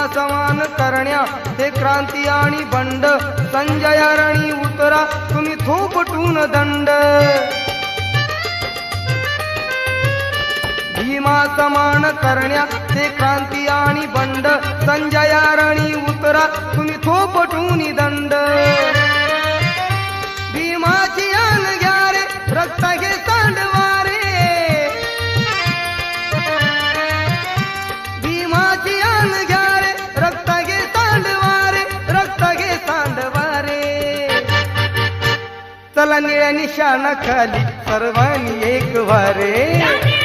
समान करण्या हे क्रांती आणि बंड, संजय रणी उतरा तुम्ही थोपटून दंड. भीमा समान करण्या हे क्रांती आणि बंड, संजय रणी उतरा तुम्ही थोपटून दंड. भीमाची आन घ्या रे रक्त घे सांडवारे, भीमाची आन घ्या रे रक्त घे सांडवारे, रक्त घे सांडवारे. चला निळ्या निशाणा खाली सर्वांनी एक वारे.